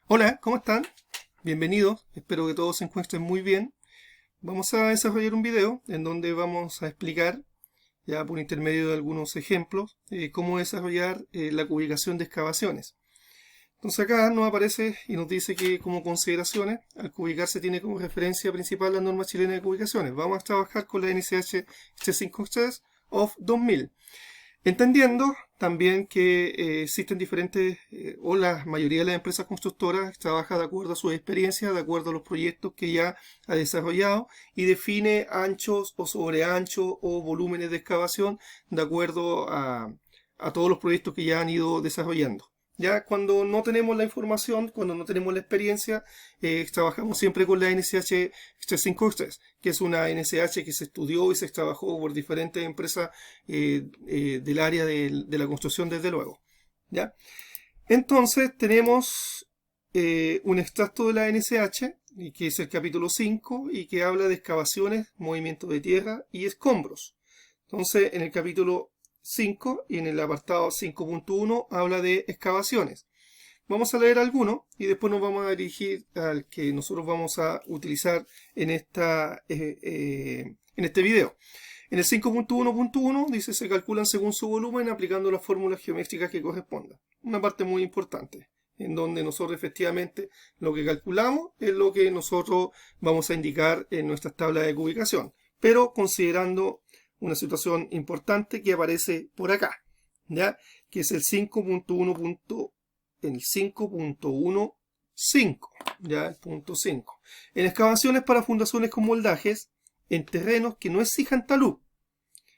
Hola, ¿cómo están? Bienvenidos, espero que todos se encuentren muy bien. Vamos a desarrollar un video en donde vamos a explicar, ya por intermedio de algunos ejemplos, cómo desarrollar la cubicación de excavaciones. Entonces acá nos aparece y nos dice que como consideraciones, al cubicar se tiene como referencia principal la norma chilena de cubicaciones. Vamos a trabajar con la NSH C5 of 2000. Entendiendo también que existen diferentes, o la mayoría de las empresas constructoras trabaja de acuerdo a su experiencia, de acuerdo a los proyectos que ya ha desarrollado y define anchos o sobreanchos o volúmenes de excavación de acuerdo a todos los proyectos que ya han ido desarrollando. Ya cuando no tenemos la información, cuando no tenemos la experiencia, trabajamos siempre con la NSH 353, que es una NSH que se estudió y se trabajó por diferentes empresas del área de la construcción, desde luego. ¿Ya? Entonces tenemos un extracto de la NSH, que es el capítulo 5, y que habla de excavaciones, movimiento de tierra y escombros. Entonces, en el capítulo 5 y en el apartado 5.1 habla de excavaciones. Vamos a leer alguno y después nos vamos a dirigir al que nosotros vamos a utilizar en este video. En el 5.1.1 dice: se calculan según su volumen aplicando las fórmulas geométricas que correspondan. Una parte muy importante, en donde nosotros efectivamente lo que calculamos es lo que nosotros vamos a indicar en nuestras tablas de cubicación, pero considerando una situación importante que aparece por acá, ¿ya? Que es el 5.1.5, ¿ya? El punto 5. En excavaciones para fundaciones con moldajes en terrenos que no exijan talud,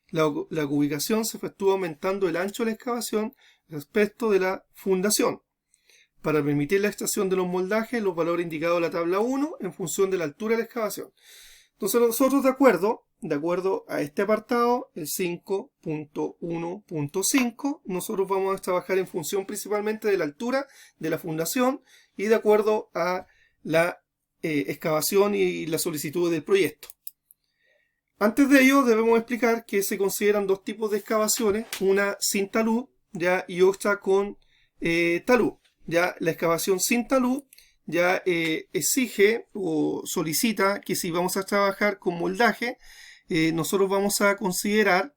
la cubicación se efectúa aumentando el ancho de la excavación respecto de la fundación, para permitir la extracción de los moldajes, los valores indicados en la tabla 1 en función de la altura de la excavación. Entonces nosotros, de acuerdo a este apartado, el 5.1.5, nosotros vamos a trabajar en función principalmente de la altura de la fundación y de acuerdo a la excavación y la solicitud del proyecto. Antes de ello debemos explicar que se consideran dos tipos de excavaciones, una sin talud, ¿ya? Y otra con talud. ¿Ya? La excavación sin talud ya exige o solicita que si vamos a trabajar con moldaje, nosotros vamos a considerar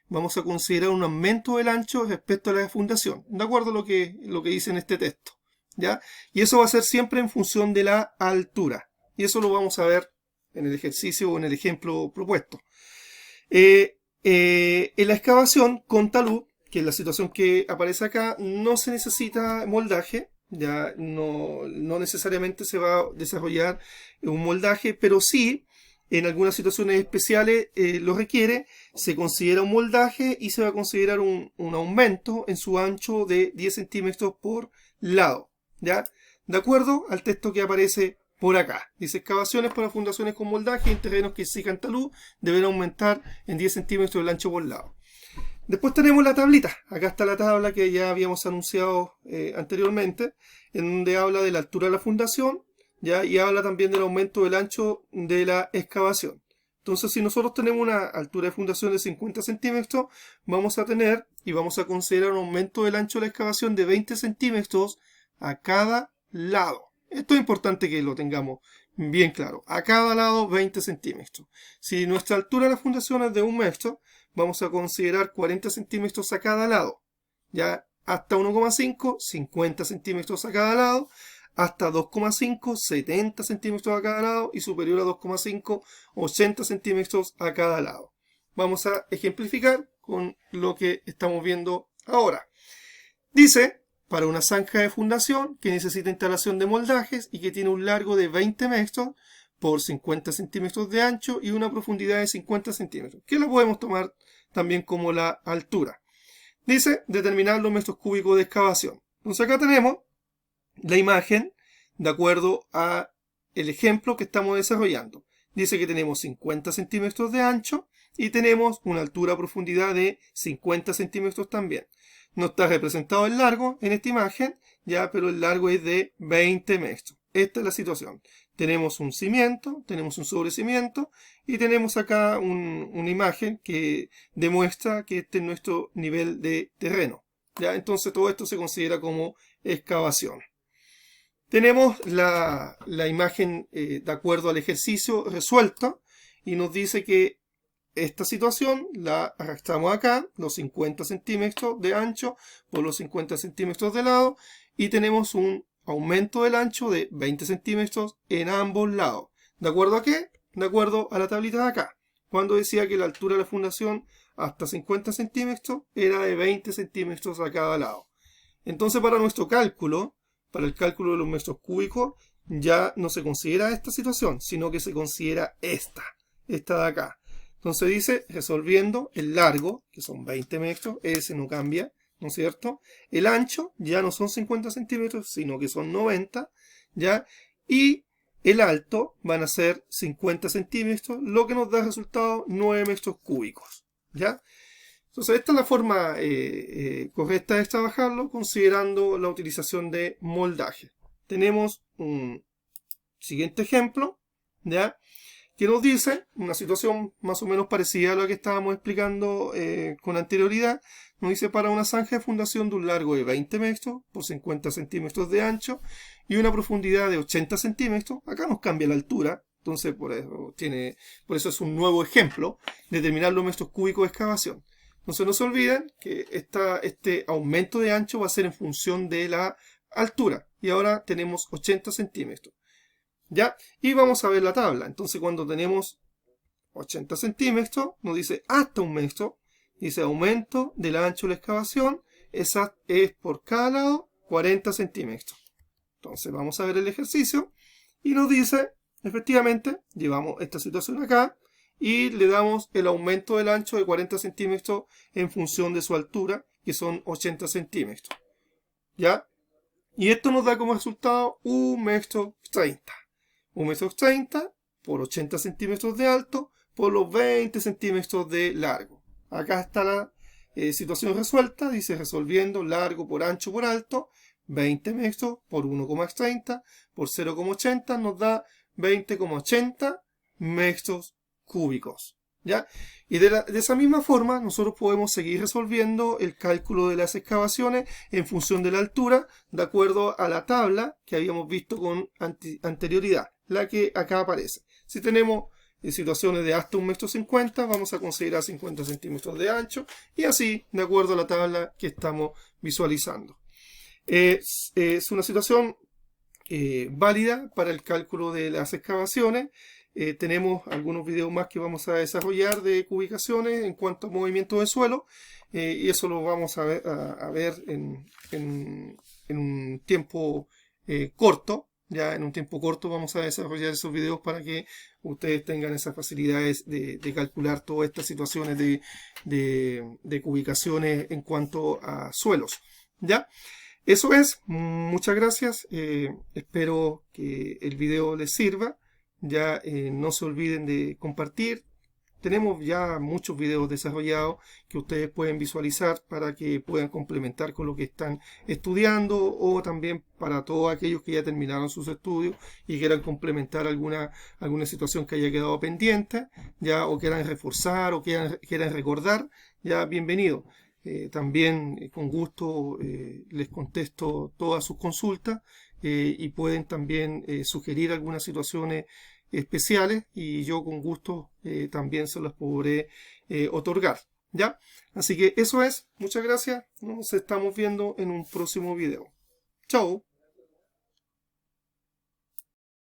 un aumento del ancho respecto a la fundación, de acuerdo a lo que dice en este texto, ¿ya? Y eso va a ser siempre en función de la altura, y eso lo vamos a ver en el ejercicio o en el ejemplo propuesto. En la excavación con talud, que es la situación que aparece acá, no se necesita moldaje, ya no necesariamente se va a desarrollar un moldaje, pero sí en algunas situaciones especiales lo requiere, se considera un moldaje y se va a considerar un aumento en su ancho de 10 centímetros por lado, ¿ya? De acuerdo al texto que aparece por acá. Dice: excavaciones para fundaciones con moldaje en terrenos que exijan talud deben aumentar en 10 centímetros el ancho por lado. Después tenemos la tablita. Acá está la tabla que ya habíamos anunciado anteriormente, en donde habla de la altura de la fundación, ¿ya? Y habla también del aumento del ancho de la excavación. Entonces, si nosotros tenemos una altura de fundación de 50 centímetros, vamos a tener y vamos a considerar un aumento del ancho de la excavación de 20 centímetros a cada lado. Esto es importante que lo tengamos bien claro. A cada lado 20 centímetros. Si nuestra altura de la fundación es de 1 metro, vamos a considerar 40 centímetros a cada lado. Ya hasta 1,5, 50 centímetros a cada lado. Hasta 2,5, 70 centímetros a cada lado. Y superior a 2,5, 80 centímetros a cada lado. Vamos a ejemplificar con lo que estamos viendo ahora. Dice: para una zanja de fundación que necesita instalación de moldajes y que tiene un largo de 20 metros por 50 centímetros de ancho y una profundidad de 50 centímetros, que la podemos tomar también como la altura. Dice: determinar los metros cúbicos de excavación. Entonces acá tenemos la imagen de acuerdo a el ejemplo que estamos desarrollando. Dice que tenemos 50 centímetros de ancho y tenemos una altura-profundidad de 50 centímetros también. No está representado el largo en esta imagen, ya, pero el largo es de 20 metros. Esta es la situación. Tenemos un cimiento, tenemos un sobrecimiento y tenemos acá una imagen que demuestra que este es nuestro nivel de terreno, ¿ya? Entonces todo esto se considera como excavación. Tenemos la imagen de acuerdo al ejercicio resuelta y nos dice que esta situación la arrastramos acá, los 50 centímetros de ancho por los 50 centímetros de lado, y tenemos un aumento del ancho de 20 centímetros en ambos lados. ¿De acuerdo a qué? De acuerdo a la tablita de acá, cuando decía que la altura de la fundación hasta 50 centímetros era de 20 centímetros a cada lado. Entonces, para nuestro cálculo, para el cálculo de los metros cúbicos, ya no se considera esta situación, sino que se considera esta de acá. Entonces dice, resolviendo el largo, que son 20 metros, ese no cambia, ¿no es cierto? El ancho ya no son 50 centímetros, sino que son 90, ¿ya? Y el alto van a ser 50 centímetros, lo que nos da resultado 9 metros cúbicos, ¿ya? Entonces esta es la forma correcta de trabajarlo, considerando la utilización de moldaje. Tenemos un siguiente ejemplo, ¿ya? Que nos dice una situación más o menos parecida a la que estábamos explicando con anterioridad. Nos dice para una zanja de fundación de un largo de 20 metros por 50 centímetros de ancho y una profundidad de 80 centímetros. Acá nos cambia la altura, entonces por eso es un nuevo ejemplo, determinar los metros cúbicos de excavación. No se nos olviden que este aumento de ancho va a ser en función de la altura. Y ahora tenemos 80 centímetros. ¿Ya? Y vamos a ver la tabla. Entonces cuando tenemos 80 centímetros, nos dice hasta un metro. Dice aumento del ancho de la excavación. Esa es por cada lado 40 centímetros. Entonces vamos a ver el ejercicio. Y nos dice, efectivamente, llevamos esta situación acá. Y le damos el aumento del ancho de 40 centímetros en función de su altura, que son 80 centímetros. ¿Ya? Y esto nos da como resultado 1,30 metro. 1,30 metro por 80 centímetros de alto por los 20 centímetros de largo. Acá está la situación resuelta. Dice resolviendo largo por ancho por alto. 20 metros por 1,30 por 0,80 nos da 20,80 metros cúbicos, ¿ya? Y de esa misma forma nosotros podemos seguir resolviendo el cálculo de las excavaciones en función de la altura, de acuerdo a la tabla que habíamos visto con anterioridad, la que acá aparece. Si tenemos situaciones de hasta 1,50 metro, vamos a considerar 50 centímetros de ancho, y así, de acuerdo a la tabla que estamos visualizando. Es una situación válida para el cálculo de las excavaciones. Tenemos algunos videos más que vamos a desarrollar de cubicaciones en cuanto a movimiento de suelo, y eso lo vamos a ver en un tiempo corto. Ya en un tiempo corto vamos a desarrollar esos videos para que ustedes tengan esas facilidades de calcular todas estas situaciones de cubicaciones en cuanto a suelos. ¿Ya? Eso es. Muchas gracias. Espero que el video les sirva. Ya no se olviden de compartir. Tenemos ya muchos videos desarrollados que ustedes pueden visualizar para que puedan complementar con lo que están estudiando, o también para todos aquellos que ya terminaron sus estudios y quieran complementar alguna situación que haya quedado pendiente, ya, o quieran reforzar o quieran recordar, ya bienvenido. También con gusto les contesto todas sus consultas, y pueden también sugerir algunas situaciones especiales y yo con gusto también se las podré otorgar, ¿ya? Así que eso es. Muchas gracias. Nos estamos viendo en un próximo video. Chao.